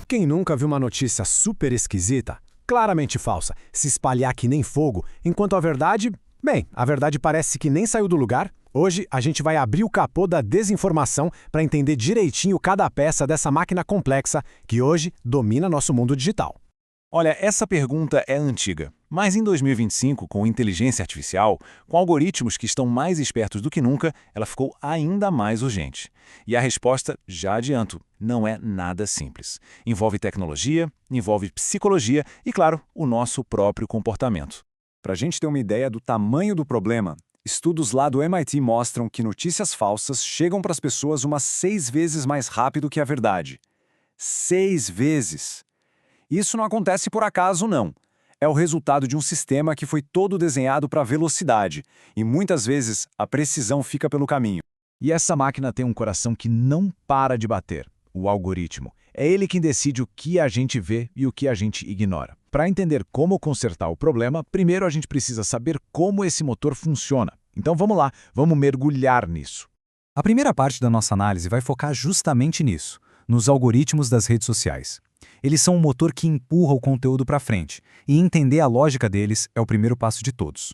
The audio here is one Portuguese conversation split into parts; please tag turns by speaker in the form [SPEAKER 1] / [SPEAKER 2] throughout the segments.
[SPEAKER 1] Quem nunca viu uma notícia super esquisita, claramente falsa, se espalhar que nem fogo, enquanto a verdade... Bem, a verdade parece que nem saiu do lugar? Hoje a gente vai abrir o capô da desinformação para entender direitinho cada peça dessa máquina complexa que hoje domina nosso mundo digital.
[SPEAKER 2] Olha, essa pergunta é antiga, mas em 2025, com inteligência artificial, com algoritmos que estão mais espertos do que nunca, ela ficou ainda mais urgente. E a resposta, já adianto, não é nada simples. Envolve tecnologia, envolve psicologia e, claro, o nosso próprio comportamento.
[SPEAKER 3] Para a gente ter uma ideia do tamanho do problema, estudos lá do MIT mostram que notícias falsas chegam para as pessoas umas 6 vezes mais rápido que a verdade. 6 vezes! Isso não acontece por acaso, não. É o resultado de um sistema que foi todo desenhado para velocidade, e muitas vezes a precisão fica pelo caminho.
[SPEAKER 2] E essa máquina tem um coração que não para de bater, o algoritmo. É ele quem decide o que a gente vê e o que a gente ignora. Para entender como consertar o problema, primeiro a gente precisa saber como esse motor funciona. Então vamos lá, vamos mergulhar nisso.
[SPEAKER 4] A primeira parte da nossa análise vai focar justamente nisso, nos algoritmos das redes sociais. Eles são um motor que empurra o conteúdo para frente, e entender a lógica deles é o primeiro passo de todos.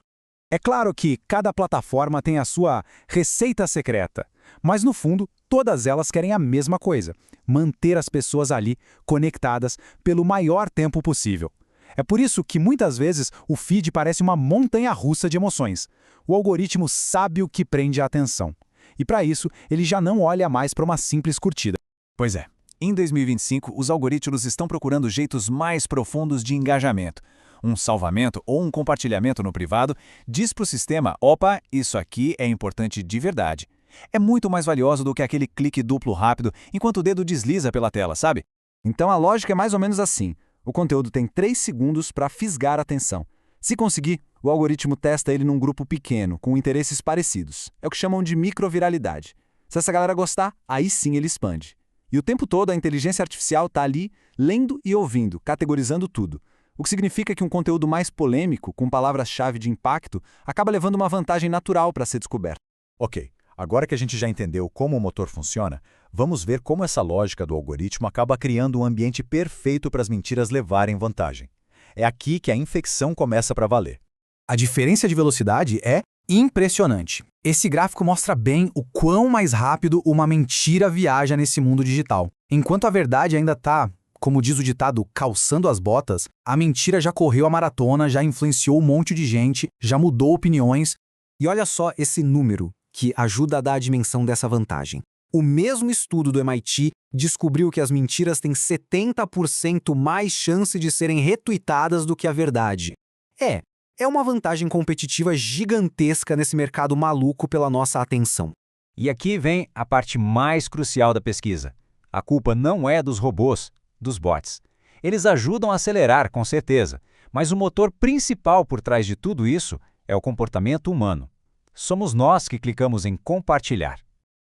[SPEAKER 1] É claro que cada plataforma tem a sua receita secreta, mas no fundo, todas elas querem a mesma coisa: manter as pessoas ali, conectadas, pelo maior tempo possível. É por isso que muitas vezes o feed parece uma montanha-russa de emoções. O algoritmo sabe o que prende a atenção. E para isso, ele já não olha mais para uma simples curtida.
[SPEAKER 2] Pois é. Em 2025, os algoritmos estão procurando jeitos mais profundos de engajamento. Um salvamento ou um compartilhamento no privado diz para o sistema: opa, isso aqui é importante de verdade. É muito mais valioso do que aquele clique duplo rápido enquanto o dedo desliza pela tela, sabe?
[SPEAKER 3] Então a lógica é mais ou menos assim. O conteúdo tem 3 segundos para fisgar a atenção. Se conseguir, o algoritmo testa ele num grupo pequeno, com interesses parecidos. É o que chamam de microviralidade. Se essa galera gostar, aí sim ele expande. E o tempo todo a inteligência artificial está ali, lendo e ouvindo, categorizando tudo. O que significa que um conteúdo mais polêmico, com palavras-chave de impacto, acaba levando uma vantagem natural para ser descoberto.
[SPEAKER 5] Ok, agora que a gente já entendeu como o motor funciona, vamos ver como essa lógica do algoritmo acaba criando um ambiente perfeito para as mentiras levarem vantagem. É aqui que a infecção começa para valer.
[SPEAKER 4] A diferença de velocidade é impressionante. Esse gráfico mostra bem o quão mais rápido uma mentira viaja nesse mundo digital. Enquanto a verdade ainda está, como diz o ditado, calçando as botas, a mentira já correu a maratona, já influenciou um monte de gente, já mudou opiniões. E olha só esse número que ajuda a dar a dimensão dessa vantagem. O mesmo estudo do MIT descobriu que as mentiras têm 70% mais chance de serem retuitadas do que a verdade. É uma vantagem competitiva gigantesca nesse mercado maluco pela nossa atenção.
[SPEAKER 6] E aqui vem a parte mais crucial da pesquisa. A culpa não é dos robôs, dos bots. Eles ajudam a acelerar, com certeza, mas o motor principal por trás de tudo isso é o comportamento humano. Somos nós que clicamos em compartilhar.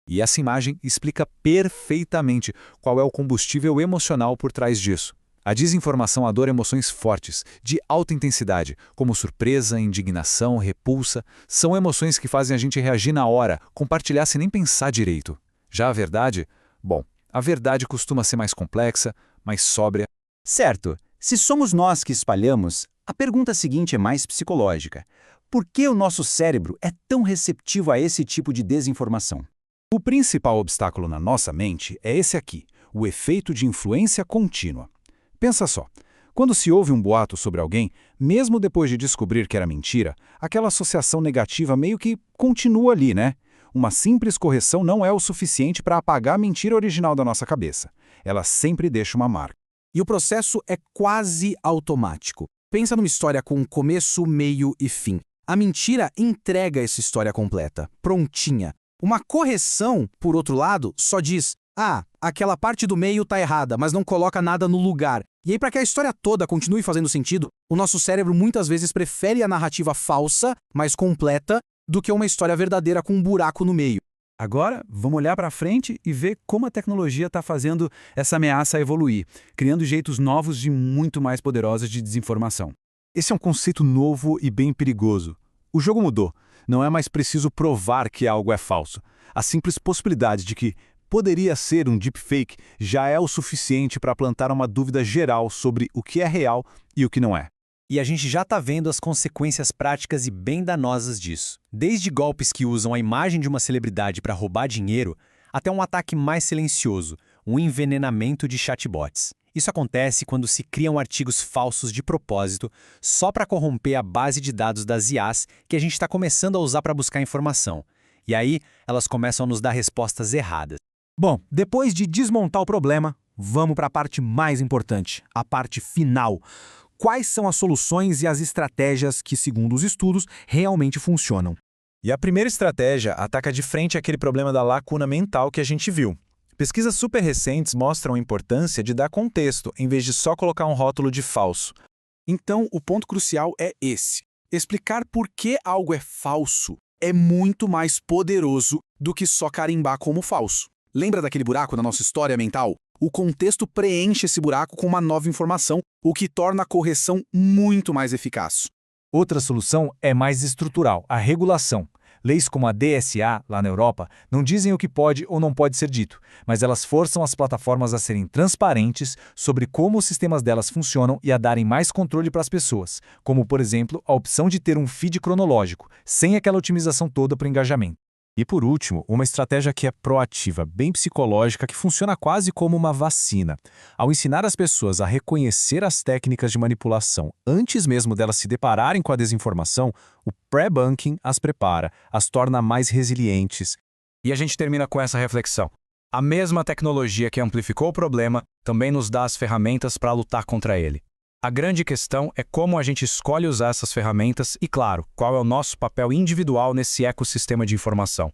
[SPEAKER 3] E essa imagem explica perfeitamente qual é o combustível emocional por trás disso. A desinformação adora emoções fortes, de alta intensidade, como surpresa, indignação, repulsa. São emoções que fazem a gente reagir na hora, compartilhar sem nem pensar direito. Já a verdade? Bom, a verdade costuma ser mais complexa, mais sóbria.
[SPEAKER 7] Certo. Se somos nós que espalhamos, a pergunta seguinte é mais psicológica. Por que o nosso cérebro é tão receptivo a esse tipo de desinformação?
[SPEAKER 3] O principal obstáculo na nossa mente é esse aqui, o efeito de influência contínua. Pensa só, quando se ouve um boato sobre alguém, mesmo depois de descobrir que era mentira, aquela associação negativa meio que continua ali, né? Uma simples correção não é o suficiente para apagar a mentira original da nossa cabeça. Ela sempre deixa uma marca.
[SPEAKER 4] E o processo é quase automático. Pensa numa história com começo, meio e fim. A mentira entrega essa história completa, prontinha. Uma correção, por outro lado, só diz: aquela parte do meio está errada, mas não coloca nada no lugar. E aí, para que a história toda continue fazendo sentido, o nosso cérebro muitas vezes prefere a narrativa falsa, mais completa, do que uma história verdadeira com um buraco no meio.
[SPEAKER 3] Agora, vamos olhar para frente e ver como a tecnologia está fazendo essa ameaça evoluir, criando jeitos novos e muito mais poderosos de desinformação. Esse é um conceito novo e bem perigoso. O jogo mudou. Não é mais preciso provar que algo é falso. A simples possibilidade de que,
[SPEAKER 2] Poderia ser um deepfake, já é o suficiente para plantar uma dúvida geral sobre o que é real e o que não é.
[SPEAKER 3] E a gente já está vendo as consequências práticas e bem danosas disso. Desde golpes que usam a imagem de uma celebridade para roubar dinheiro, até um ataque mais silencioso, um envenenamento de chatbots. Isso acontece quando se criam artigos falsos de propósito só para corromper a base de dados das IAs que a gente está começando a usar para buscar informação. E aí, elas começam a nos dar respostas erradas.
[SPEAKER 1] Bom, depois de desmontar o problema, vamos para a parte mais importante, a parte final. Quais são as soluções e as estratégias que, segundo os estudos, realmente funcionam?
[SPEAKER 2] E a primeira estratégia ataca de frente aquele problema da lacuna mental que a gente viu. Pesquisas super recentes mostram a importância de dar contexto, em vez de só colocar um rótulo de falso.
[SPEAKER 1] Então, o ponto crucial é esse. Explicar por que algo é falso é muito mais poderoso do que só carimbar como falso. Lembra daquele buraco na nossa história mental? O contexto preenche esse buraco com uma nova informação, o que torna a correção muito mais eficaz.
[SPEAKER 6] Outra solução é mais estrutural, a regulação. Leis como a DSA, lá na Europa, não dizem o que pode ou não pode ser dito, mas elas forçam as plataformas a serem transparentes sobre como os sistemas delas funcionam e a darem mais controle para as pessoas, como, por exemplo, a opção de ter um feed cronológico, sem aquela otimização toda para o engajamento.
[SPEAKER 2] E por último, uma estratégia que é proativa, bem psicológica, que funciona quase como uma vacina. Ao ensinar as pessoas a reconhecer as técnicas de manipulação antes mesmo delas se depararem com a desinformação, o pré-banking as prepara, as torna mais resilientes.
[SPEAKER 4] E a gente termina com essa reflexão. A mesma tecnologia que amplificou o problema também nos dá as ferramentas para lutar contra ele. A grande questão é como a gente escolhe usar essas ferramentas e, claro, qual é o nosso papel individual nesse ecossistema de informação.